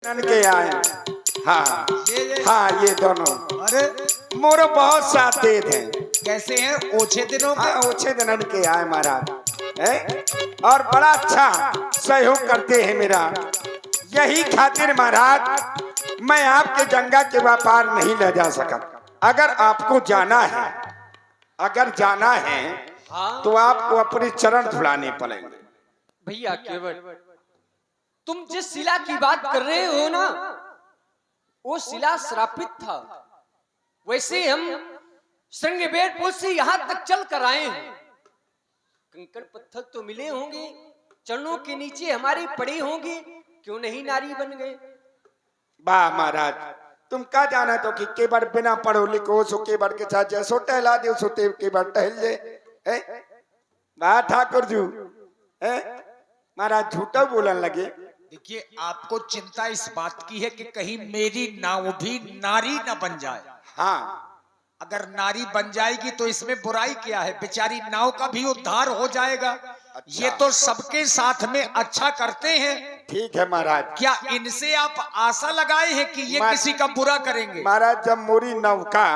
के आए। हाँ हाँ ये दोनों अरे मोरो बहुत साथ दे थे। कैसे हैं? ओछे दिनों के? हाँ ओछे दिन के आए महाराज है और बड़ा अच्छा सहयोग करते हैं मेरा। यही खातिर महाराज मैं आपके गंगा के व्यापार नहीं ले जा सका। अगर आपको जाना है, अगर जाना है तो आपको अपने चरण धुलाने पड़ेंगे। भैया केवल तुम जिस शिला की बात कर रहे हो ना, वो शिला श्रापित था। वैसे हम श्रृंगबेरपुर से यहाँ तक चल कर आए हैं। कंकड़ पत्थर तो मिले होंगे, चरणों के नीचे हमारी पड़ी होंगी, क्यों नहीं नारी बन गए? वाह महाराज, तुम क्या जाना तो कि के बार बिना पढ़ो लिखो सो के बार के साथ जैसो टहला दे सो ते के बार टहल जे। वाह ठाकुर जी महाराज झूठा बोलने लगे। देखिए, आपको चिंता इस बात की है कि कहीं मेरी नाव भी नारी न बन जाए। हाँ अगर नारी बन जाएगी तो इसमें बुराई क्या है? बेचारी नाव का भी उद्धार हो जाएगा। अच्छा। ये तो सबके साथ में अच्छा करते हैं। ठीक है महाराज। क्या इनसे आप आशा लगाए हैं कि ये किसी का बुरा करेंगे? महाराज जब मोरी नौका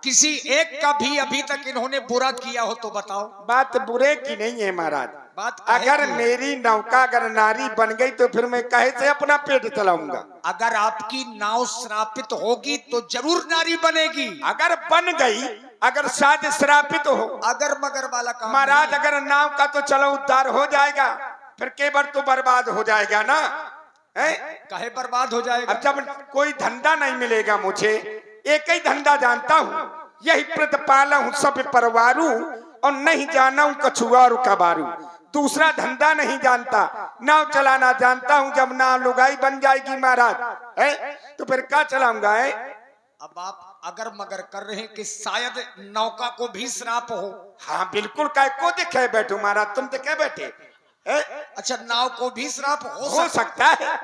किसी एक का भी अभी तक इन्होंने बुरा किया हो तो बताओ। बात बुरे की नहीं है महाराज। बात काहे अगर की है? मेरी नौका अगर नारी बन गई तो फिर मैं कहे से अपना पेट चलाऊंगा। अगर आपकी नाव श्रापित होगी तो जरूर नारी बनेगी। अगर बन गई, अगर शायद श्रापित हो, अगर मगर वाला काम महाराज नहीं। अगर नाव का तो चलो उद्धार हो जाएगा, फिर केवल तो बर्बाद हो जाएगा ना है? काहे बर्बाद हो जाएगा? अब जब कोई धंधा नहीं मिलेगा मुझे, एक ही धंधा जानता हूँ, यही प्रतिपाला हूँ सब परवारू और नहीं जाना हूँ कछुआ और कबारू। दूसरा धंधा नहीं जानता, नाव चलाना जानता हूँ। जब नाव लुगाई बन जाएगी महाराज है तो फिर क्या चलाऊंगा है? अब आप अगर मगर कर रहे हैं कि शायद नौका को भी श्राप हो। हाँ बिल्कुल, काय को दिखे बैठो महाराज, तुम दिखे बैठे है? अच्छा, नाव को भी श्राप हो सकता है।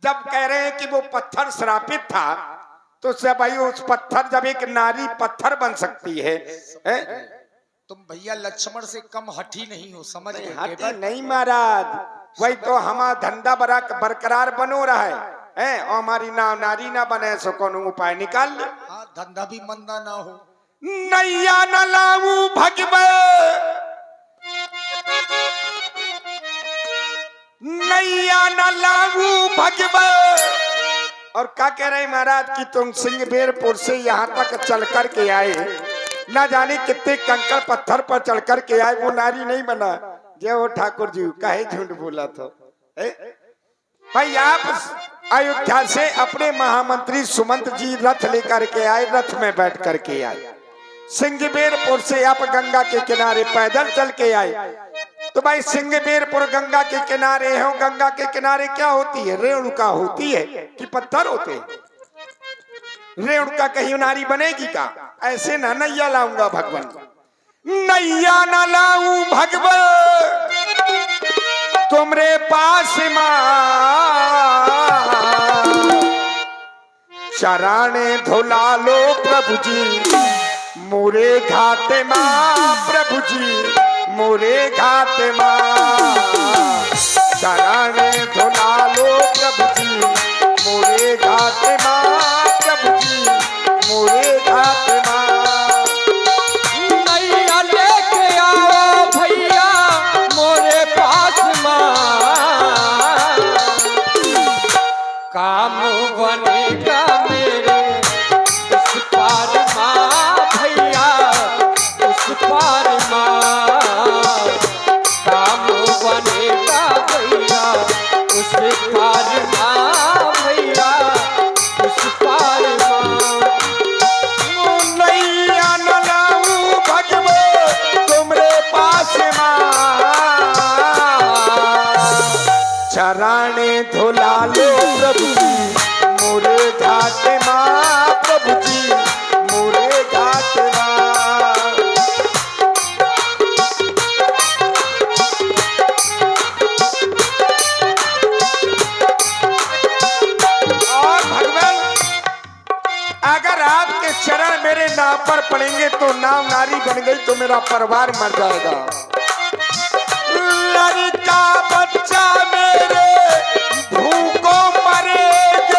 जब कह रहे हैं कि वो पत्थर श्रापित था तो से भाई उस पत्थर, जब एक नारी पत्थर बन सकती है? तुम भैया लक्ष्मण से कम हठी नहीं हो, समझ गए? हटी नहीं महाराज, वही तो हमारा धंधा बरकरार बनो रहा है और हमारी नाव नारी ना बने सो कौन उपाय निकाल ले। हाँ, धंधा भी मंदा ना हो। नैया न लाऊ भगवे, नैया न लाऊ भगवे। और क्या कह रहे महाराज कि तुम सिंहबेरपुर से यहाँ तक चल कर के आए, ना जाने कितने कंकड़ पत्थर पर चढ़ कर के आए, वो नारी नहीं बना। जय हो ठाकुर जी, काहे झूठ बोला था भाई? आप अयोध्या से अपने महामंत्री सुमंत जी रथ लेकर के आए, रथ में बैठ कर के आए। सिंहबेरपुर से आप गंगा के किनारे पैदल चल के आए। तो भाई सिंहबेरपुर गंगा के किनारे हो, गंगा के किनारे क्या होती है? रेणुका होती है कि पत्थर होते हैं? रेणुका कहीं नारी बनेगी का? ऐसे ना नैया लाऊंगा भगवान, नैया न लाऊं भगवान तुमरे पास मां, चराने धुला लो प्रभु जी मोरे घाट मां, प्रभु जी मोरे घाट मां, चराने धुला लो प्रभु जी मोरे घाट मां, प्रभु जी मोरे घाट मां। नैया लेके आओ भैया मोरे पास माँ, काम बनेगा मेरे उस पार माँ, भैया उस पार माँ, काम बनेगा भैया उस पार माँ, भैया उस पार माँ। नैया न लाऊं भगवे तुमरे पास मां, चराने धुला लो प्रभु जी मोरे घाट मां, प्रभु जी मोरे घाट मां। और भगवान अगर आपके चरण मेरे नाव पर पड़ेंगे तो नाव नारी बन गई तो मेरा परिवार मर जाएगा। लड़का बच्चा मेरे भूखों मरेगा,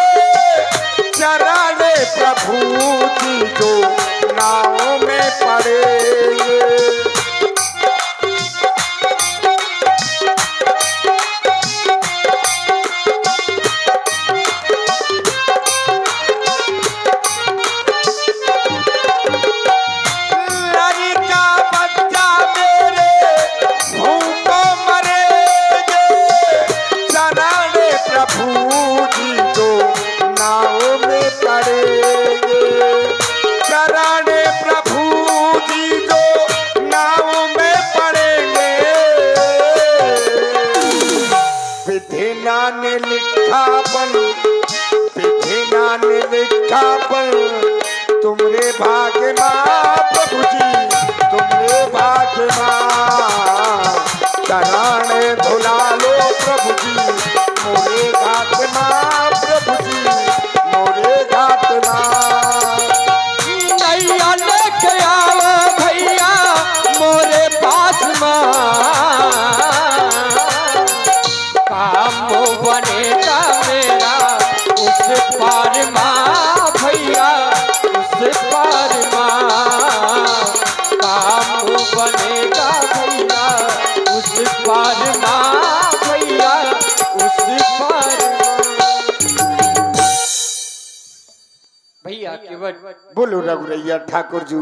भैया केवट, बोलो रघुरैया ठाकुर जी।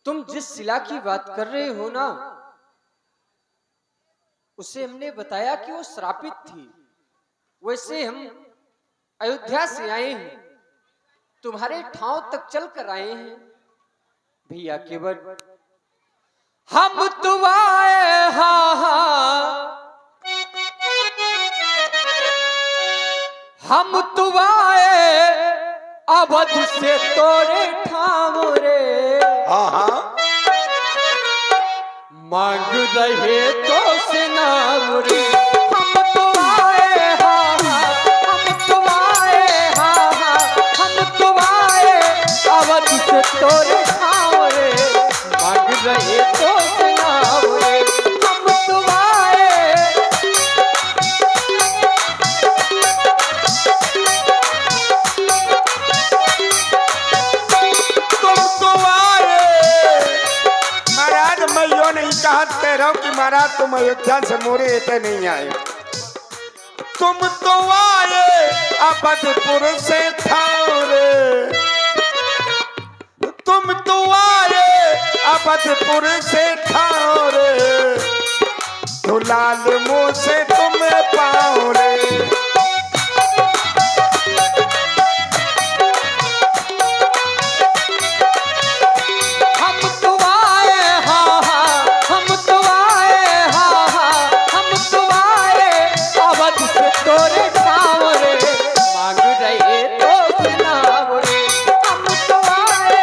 तुम जिस शिला की बात कर रहे हो ना, उसे हमने बताया कि वो श्रापित थी। वैसे हम अयोध्या से आए हैं, तुम्हारे ठाव तक चल कर आए हैं भैया केवट। हम तो आए हम तो आए अवध से तोरे ठाव रे। हाँ मांग रहे तो से नाम रे। हम तो आए हम तो आए हम तो आए अवध से तोरे ठाव रे। मांग रहे तो से नाम रे। हम तो आए कह रहा हूं कि महाराज तुम अयोध्या से मोरे इतने नहीं आए, तुम तो आए अवधपुर से ठाउरे। तुम तो आए अवधपुर से ठाउरे, तो लाल मुंह से तुम्हें पाओ रे। तोरे ठाव रे। मांग रहे तो नाम रे। हम तो आए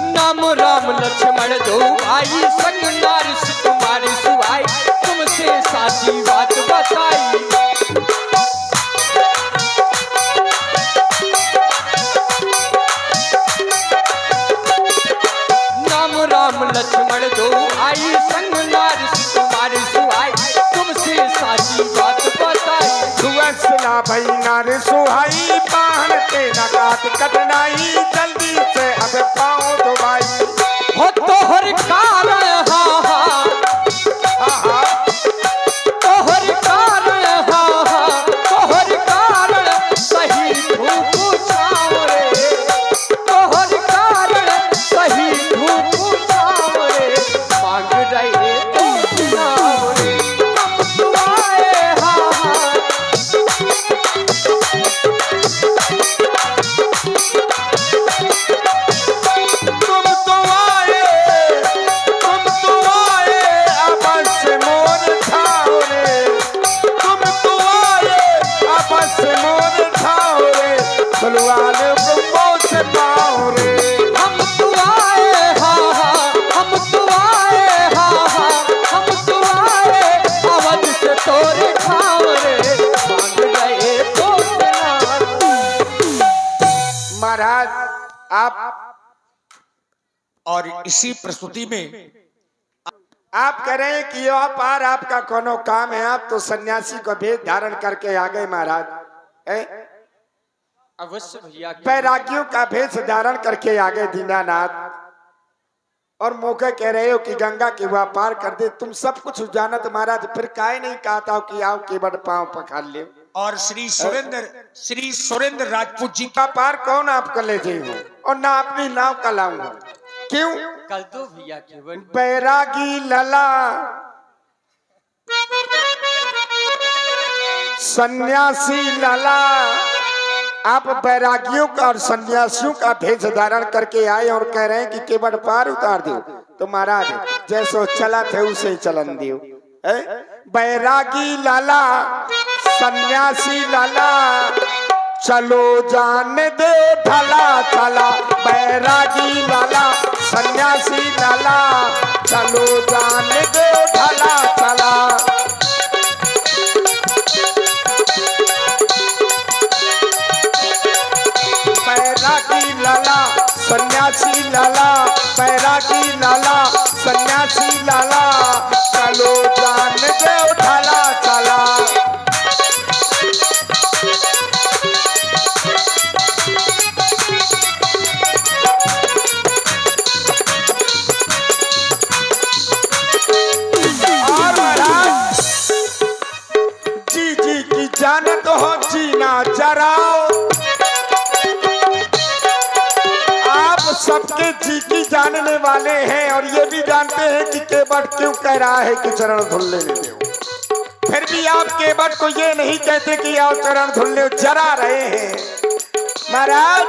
नाम राम लक्ष्मण दो भाई, संग नार सुकुमारी सुहाई। तुमसे साची बात बताई, लक्ष्मण दो आई संग नार सुकुमार सुहाई। तुमसे साची बात बताई, सुवसला भई नार सुहाई। पाहन के नगात कटनाई, जल्दी से अब पाओ दो भाई। हो तोहर कारण तोहर कारण तोहर कारण सही धूप छाव रे। तोहर कारण सही धूप मांग रहे तो नाम रे। हम तो आए तुम तो आए आपस से मोर ठाओ रे। तुम तो आए आपस से मोर ठाओ रे, बलवान ब्रह्मो से पाओ रे। हम तो आए हम तो आए हम तो आए अवध से तोरे ठाव रे। मांग रहे तो नाम। महाराज आप और इसी प्रस्तुति में कह रहे हैं कि यहाँ पार आपका कोनो काम है, आप तो सन्यासी को भेद धारण करके आ गए महाराज। अवश्य भैया बैरागियों का भेष धारण करके आ गए दीनानाथ, और मौके कह रहे हो कि गंगा के वह पार कर दे। तुम सब कुछ जानत महाराज, फिर काहे नहीं कहता हो कि आओ केवट पांव पखार ले। और श्री सुरेंद्र राजपूत जी का पार कौन आपको ले जाई हो, और ना अपनी नाव का लाऊंगा। क्यों? कल तो भैया केवट बैरागी लला सन्यासी लला, आप बैरागियों का और सन्यासियों का भेष धारण करके आए और कह रहे हैं कि केवट पार उतार दो। तो महाराज जैसो चला थे उसे चलन दियो। बैरागी लाला सन्यासी लाला, चलो जान दे ढला चला। बैरागी लाला सन्यासी लाला, चलो जान दे ढला चला। बैरागी लाला सन्यासी लाला, बैरागी लाला सन्यासी लाला, चलो जान दे ढला चला। जी की जानने वाले हैं और ये भी जानते हैं कि केवट क्यों कह रहा है कि चरण धुल लेने दो। फिर भी आप केवट को ये नहीं कहते कि आओ चरण धुल ले, जरा रहे हैं। महाराज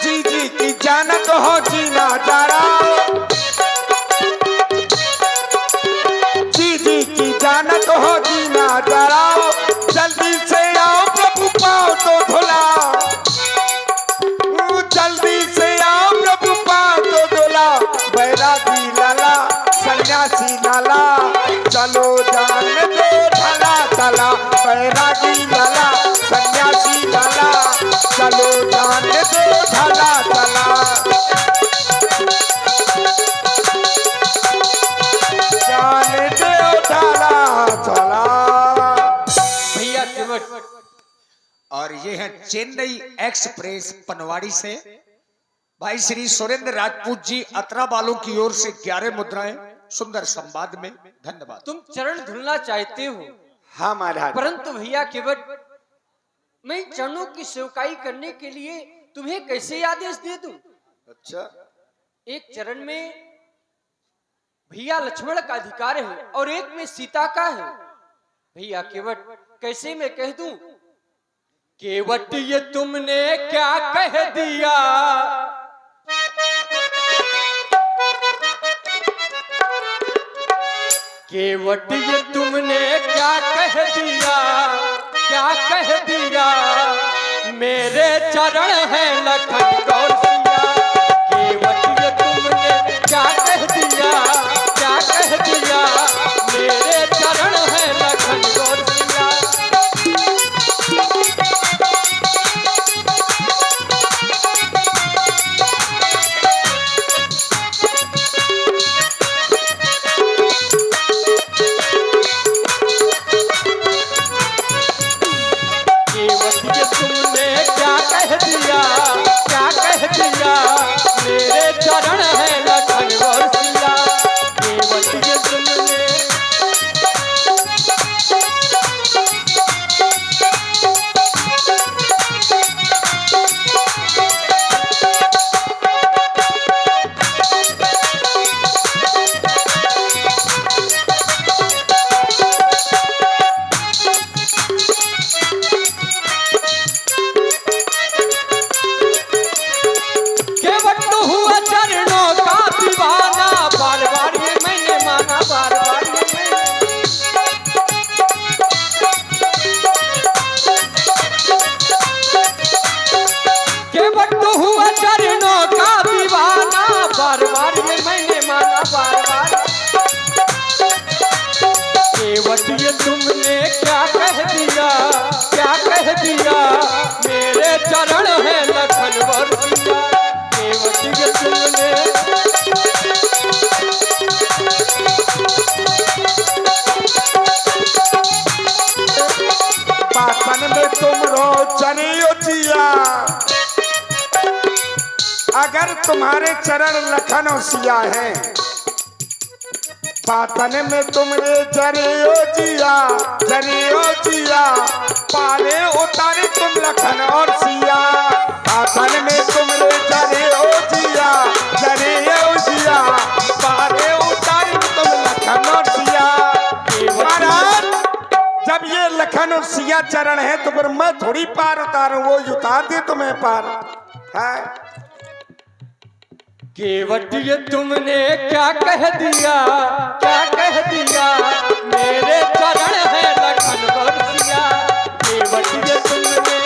जी की जानत हो जीना जरा, जी की जानत हो जीना जरा, जल्दी से आओ प्रभु पाओ तो धुला, जल्दी से आओ प्रभु पाओ तो धुला। बैरागी लाला सन्यासी लाला चलो जान दो ढला चला, बैरागी लाला सन्यासी लाला चलो जान दो ढला चला, जान दो ढला चला। भैया केवट और ये है चेन्नई एक्सप्रेस पनवाड़ी से भाई श्री सुरेंद्र राजपूत जी अतरा वालों की ओर से 11 मुद्राएं सुंदर संवाद में। धन्यवाद। तुम चरण धुलना चाहते हो, हाँ महाराज। परंतु भैया केवट मैं चरणों की सेवकाई करने के लिए तुम्हें कैसे आदेश दे दूं? अच्छा, एक चरण में भैया लक्ष्मण का अधिकार है और एक में सीता का है। भैया केवट कैसे मैं कह दूं? केवट ये तुमने क्या कह दिया, केवट ये तुमने क्या कह दिया, क्या कह दिया, मेरे चरण है लखन गौर सिया। केवट ये तुमने क्या कह दिया, क्या कह दिया, मेरे चरण है लखन गौर सिया। मेरे चरण है लखन गौर सिया। केवट ये तुमने तुमने क्या कह दिया, क्या कह दिया, मेरे चरण है लखन गौर सिया। केवट ये तुमने पातन में तुम रो चरियो जिया, अगर तुम्हारे चरण लखन और सिया है, पातन में तुमरे जरियो जिया, जरियो जिया, पाले उतारे तुम लखन और सिया। पातन में तुमरे जरियो जिया, जरियो जिया, पाले उतारे तुम लखन और सिया। महाराज जब ये लखन और सिया चरण है तो फिर मैं थोड़ी पार उतारूं, वो उतार दे तुम्हें पार है। केवट ये तुमने क्या कह दिया, क्या कह दिया, मेरे चरण है लखन गौर सिया। केवट ये तुमने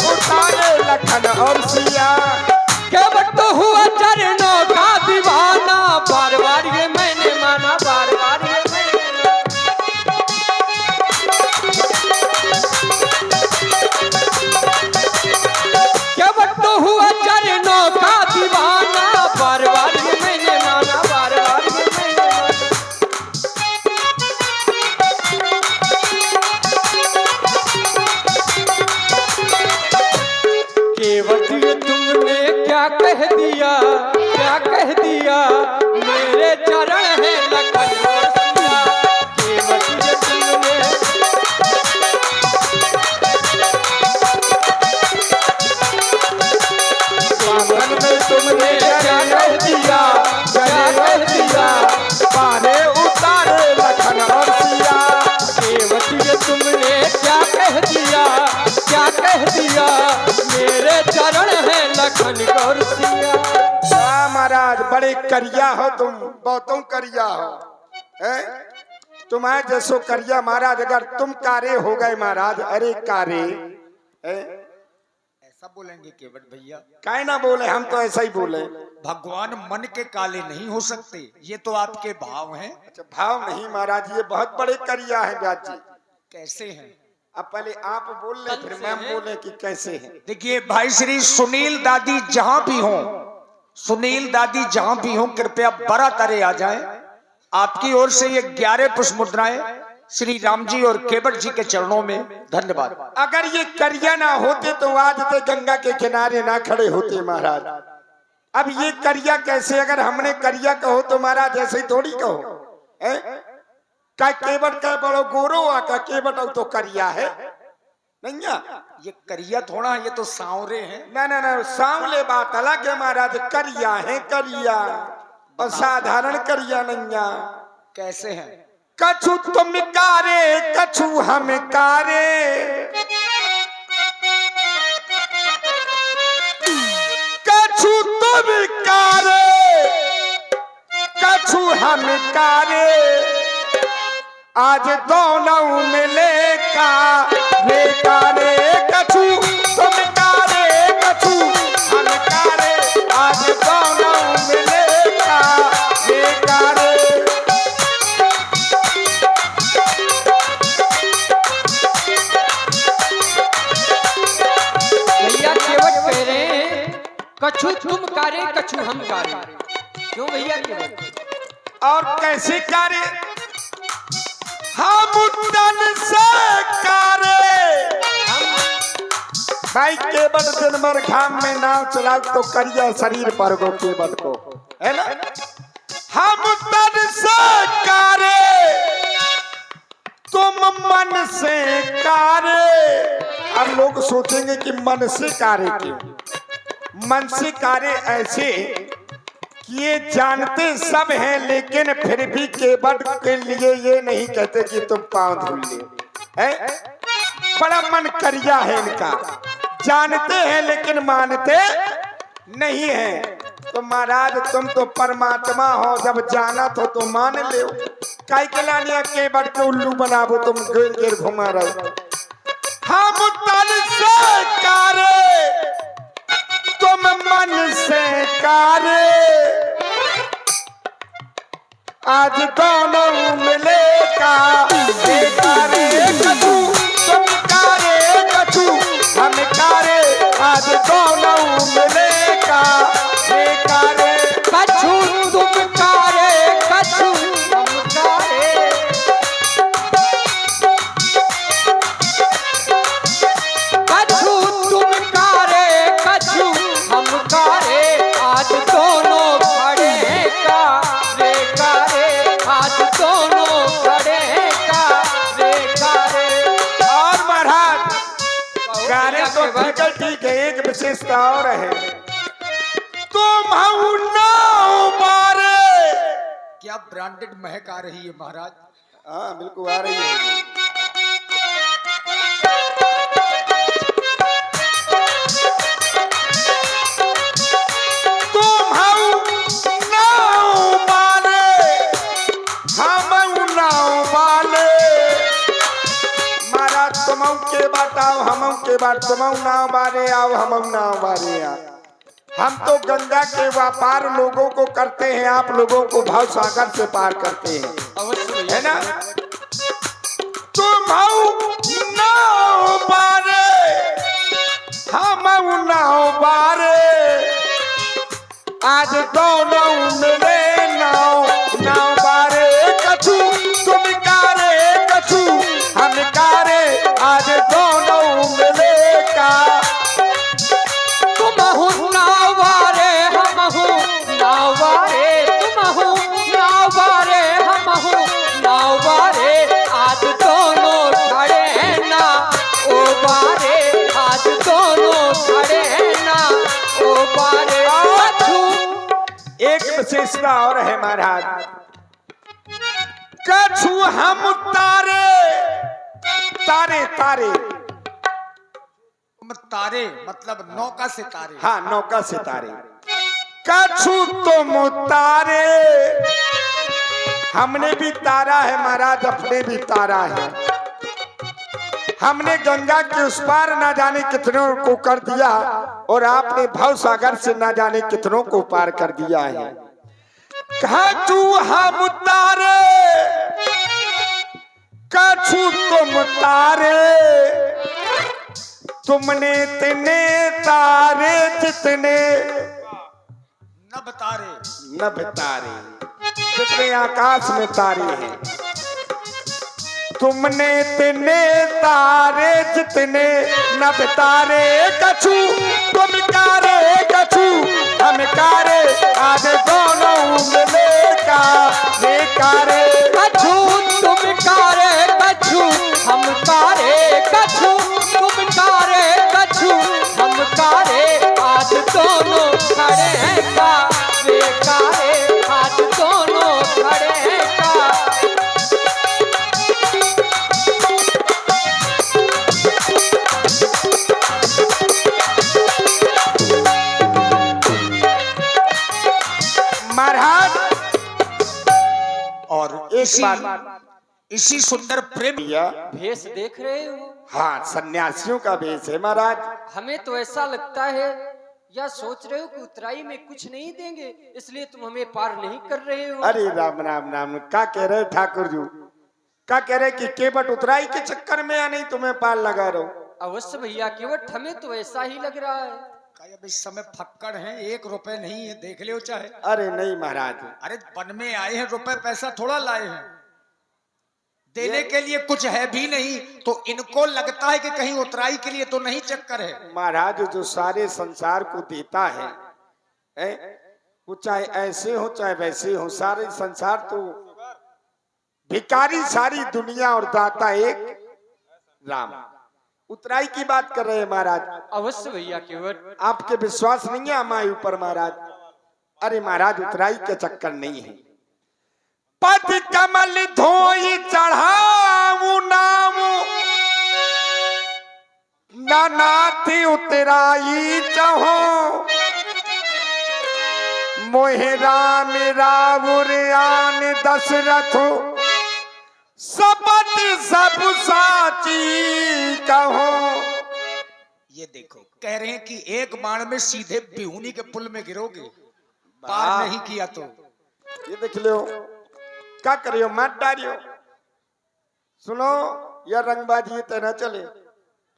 उतारे लखन और सिया। केवट तो हुआ चरणों का दीवाना, बार बार ये मैंने माना, बार बार ये मैंने माना। केवट तो हुआ चरणों का दीवाना, बार बार ये मैंने माना, बार बार ये मैंने माना। केवट ये तुमने क्या कह दिया, क्या कह दिया, मेरे चरण है लखन गौर सिया। केवट ये तुमने लखन गौर सिया। हाँ महाराज, बड़े करिया हो तुम, बहुतों करिया हो। तुम्हारे जैसो करिया महाराज, अगर तुम कारे हो गए महाराज, अरे कारे ऐसा बोलेंगे केवट भैया? काहे ना बोले, हम तो ऐसा ही बोले। भगवान मन के काले नहीं हो सकते, ये तो आपके भाव हैं। अच्छा, भाव नहीं महाराज, ये बहुत बड़े करिया है व्यास जी। कैसे हैं? अब पहले आप बोल ले, फिर मैं बोले कि कैसे हैं। देखिए भाई श्री सुनील दादी जहां भी हो, सुनील दादी जहां भी हो, कृपया बड़ा तारे आ जाएं। आपकी ओर से ये 11 पुष्प मुद्राएं श्री राम जी और केवट जी के चरणों में। धन्यवाद। अगर ये करिया ना होते तो आज ते गंगा के किनारे ना खड़े होते महाराज। अब ये करिया कैसे, अगर हमने करिया कहो तो महाराज ऐसे ही थोड़ी कहो। का केवट का बड़ो गोरो का केवट तो करिया है नहीं। ये करिया थोड़ा, ये तो सांवरे हैं। ना ना ना, सांवले बात अलग है महाराज, करिया है करिया, और साधारण करिया नहीं। कैसे हैं? कछु तुम कारे कछु हम कारे, कछु तुम कारे कछु हम कारे, आज दोनों मिले का रे कारे। कछु तुम कारे कछु हम कारे, आज दोनों मिले का रे कारे। भैया केवट कह रहे हैं कछु तुम कारे कछु हम कारे। क्यों भैया केवट? और कैसे कारे? हम तन से कारे। भाई केवट दिन भर घाम में नाव चलाओ तो करिया शरीर पर गो केवट को, है ना। हम तन से कारे तुम मन से कारे। अब लोग सोचेंगे कि मन से कारे क्यों? मन से कारे ऐसे कि ये जानते सब हैं, लेकिन फिर भी केवट के लिए ये नहीं कहते कि तुम पांव धुल ले। बड़ा मन करिया है इनका, जानते हैं लेकिन मानते नहीं है। तो महाराज तुम तो परमात्मा हो, जब जाना तो मान ले। काई के लानिया केवट के उल्लू बनाबो, तुम गिर गिर घुमा रहे। हम तन से कारे तुम मन से कारे, आज दोनों मिले का रे कारे। कछु तुम कारे कछु हम कारे, आज दोनों मिले का रे कारे। कछु तुम कारे कछु हम कारे, कछु तुम कारे कछु हम कारे, आज दोनों खड़े हैं का रे कारे, आज दोनों खड़े हैं का रे कारे। और महाराज गाने तो ठीक है, एक विशेषता और है, तुम नाव मारे। क्या ब्रांडेड महक आ रही है महाराज? हाँ बिल्कुल आ रही है। तुम नाव मारे हम नाव वाले, महाराज तुम के बात आओ हम के बात, तुम नाव मारे आओ हम नाव मारे आओ। हम तो गंगा के व्यापार लोगों को करते हैं, आप लोगों को भाव सागर से पार करते हैं, है ना। तुम नाव बारे हम नाव बारे, आज दोनों मिले नाव नाव बारे। कछु तुम कारे कछु हम कारे, आज दोनों मिले का। तुम हो नावारे हम हो नावारे, तुम हो नावारे हम हो नावारे, आज दोनों खड़े हैं ना ओ बारे, आज दोनों खड़े हैं ना ओ बारे। एक विशेषता और है महाराज, कछु हम तारे तारे तारे, तुम तारे मतलब नौका से तारे। हाँ, नौका सितारे। कछु तुम तारे, हमने भी तारा है महाराज, अपने भी तारा है। हमने गंगा के उस पार ना जाने कितनों को कर दिया, और आपने भव सागर से ना जाने कितनों को पार कर दिया है। कछु हम तारे, कछु तुम तारे, तुमने इतने तारे जितने नभ तारे, नभ तारे, जितने आकाश में तारे हैं। तुमने इतने तारे जितने नभ तारे, कछु तुम कारे, कछु हम कारे, आज दोनों मिले का रे कारे। कछु तुम कारे, कछु हम कारे, कछु तुम कारे, कछु हम कारे, आज दोनों खड़े हैं का वे कारे, आज दोनों खड़े हैं का। महाराज और एक बात, इसी सुंदर प्रेम भेष देख रहे हो? हाँ, सन्यासियों का भेष है महाराज। हमें तो ऐसा लगता है या सोच रहे हो कि उतराई में कुछ नहीं देंगे, इसलिए तुम हमें पार नहीं कर रहे हो। अरे राम राम राम, क्या कह रहे ठाकुर जी? क्या कह रहे कि केवट उतराई के चक्कर में या नहीं तुम्हें पार लगा रहो? अवश्य भैया, केवट हमें तो ऐसा ही लग रहा है। अब इस समय फक्कड़ हैं, 1 रुपए नहीं है, देख लो चाहे। अरे नहीं महाराज, अरे वन में आए हैं, रुपए पैसा थोड़ा लाए हैं, देने के लिए कुछ है भी नहीं, तो इनको लगता है कि कहीं उतराई के लिए तो नहीं चक्कर है। महाराज जो सारे संसार को देता है, वो चाहे ऐसे हो चाहे वैसे हो, सारे संसार तो भिखारी सारी दुनिया और दाता एक राम। उतराई की बात कर रहे हैं महाराज। अवश्य भैया केवट, आपके विश्वास नहीं है हमारे ऊपर महाराज? अरे महाराज, उतराई के चक्कर नहीं है। पद कमल धोई चढ़ाऊ नाम, नाथी उतराई चहो, मोहे राम रावुर आन दशरथ, सबत सब साची कहो। ये देखो, कह रहे हैं कि एक बाण में सीधे बिहुनी के पुल में गिरोगे, पार नहीं किया तो। ये देख लो, क्या करियो, मत डारियो। सुनो, यह रंगबाजी तो न चले,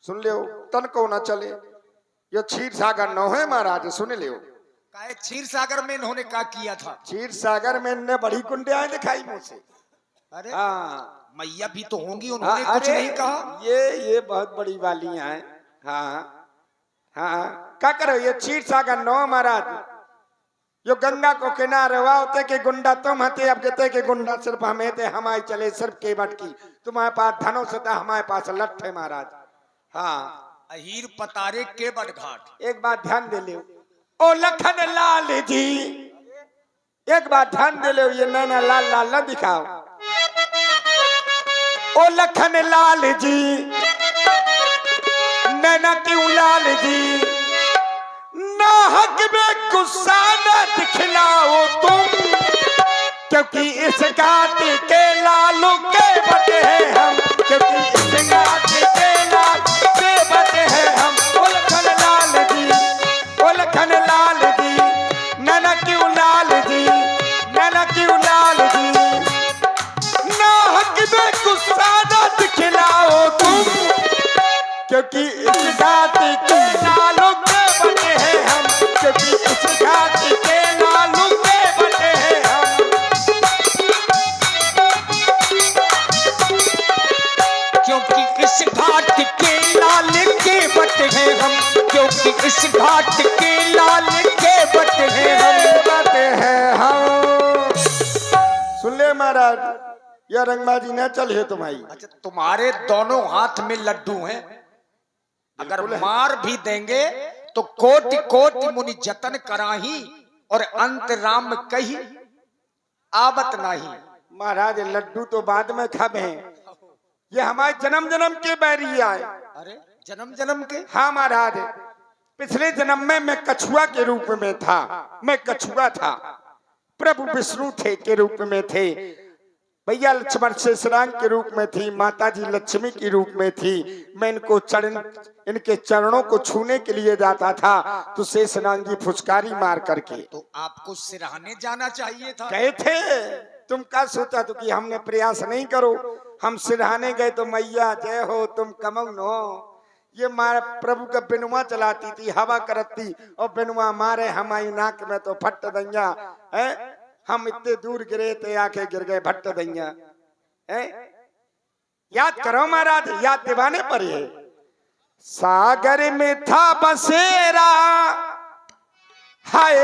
सुन लियो, तन को न चले। ये क्षीर सागर न है महाराज, सुन लियो। क्षीर सागर में इन्होंने क्या किया था? क्षीर सागर में इन्हें बड़ी कुंडियां दिखाई मुझसे। अरे हाँ, मैया भी तो होंगी, उन्होंने कुछ नहीं कहा। ये बहुत बड़ी वालियां हैं। हाँ हाँ, क्या करो, ये क्षीर सागर न महाराज, यो गंगा को किनारे हुआ होते के गुंडा तुम हते, अब कहते के गुंडा सिर्फ हमें थे, हमारे चले सिर्फ केवट की। तुम्हारे पास धनुष था, हमारे पास लठ है महाराज। हाँ, अहीर पतारे केवट घाट। एक बात ध्यान दे लियो, ओ लखन लाल जी, एक बात ध्यान दे लियो, ये नैना लाल लाल न दिखाओ। ओ लखन लाल जी, नैना क्यों लाल जी, ना हक में गुस्सा न दिखलाओ तुम, क्योंकि इस घाट के लालू के बटे हैं हम, क्योंकि इस घाट के लाल के बटे हैं हम। ओ लखन लाल जी, ओ लखन लाल जी, नैना क्यों लाल जी, नैना क्यों लाल जी, ना हक में गुस्सा न दिखलाओ तुम, क्योंकि इस घाट के लालू के बटे हैं हम, क्योंकि इस घाट के लालू के बटे हैं हम। क्योंकि इस घाट के लाल के बटे हैं हम, क्योंकि इस घाट के लाल के बटे हैं हम, बटे हैं हम। सुन ले महाराज, यह रंगबाजी न चले तुम्हारी। अच्छा, तुम्हारे दोनों हाथ में लड्डू हैं, अगर मार भी देंगे तो कोटि कोटि मुनि जतन कराही, और अंत राम कही आवत नाही। महाराज, लड्डू तो बाद में खाबे हैं, ये हमारे जन्म जन्म के बैरी आए। अरे जन्म जन्म के। हाँ महाराज, पिछले जन्म में मैं कछुआ के रूप में था, मैं कछुआ था, प्रभु विष्णु थे के रूप में थे, भैया लक्ष्मण शेषनाग के रूप में थी, माता जी लक्ष्मी के रूप में थी। मैं इनके चरणों को छूने के लिए जाता था तो शेषनाग जी फुसकारी मार करके। तो आपको सिरहाने जाना चाहिए था। गए थे, तुम क्या सोचा तो कि हमने प्रयास नहीं करो, हम सिरहाने गए तो मैया जय हो तुम कमौन हो, ये मार प्रभु का बिनुआ चलाती थी, हवा करती और बिनुआ मारे हमारी नाक में तो फट दैया है। हम इतने दूर गिरे थे, आके गिर गए भट्ट दैया है। याद करो महाराज, याद दिवाने पर है। सागर में था बसेरा हाय,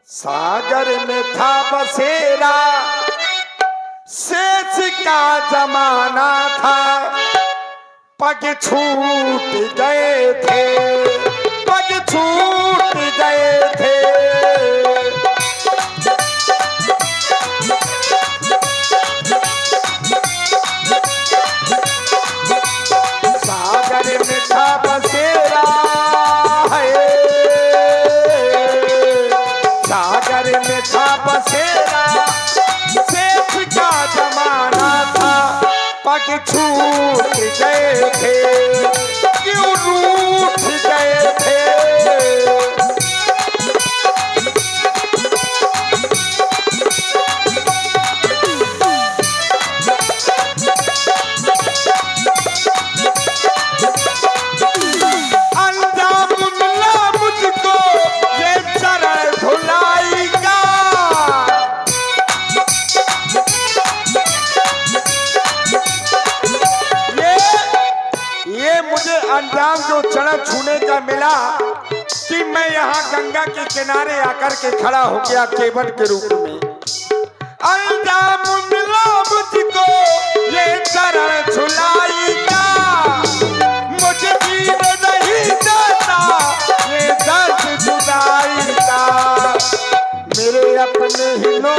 सागर में था बसेरा, शेष का जमाना था, पग छूट गए थे, पग छूट गए थे। सागर में था बसेरा है, सागर में था बसेरा, शेष का जमाना था, पग छूट गए थे, क्यों रूठ गए थे। अंजाम मिला मुझको ये चरण धुलाई का, ये मुझे अंजाम जो चरण छूने का मिला कि मैं यहाँ गंगा के किनारे आकर के खड़ा हो गया केवट के रूप में। अंजाम मिला मुझको ये चरण झुलाई का, मुझे जीव नहीं जाता ये दर्द जुदाई का, मेरे अपने ही लोग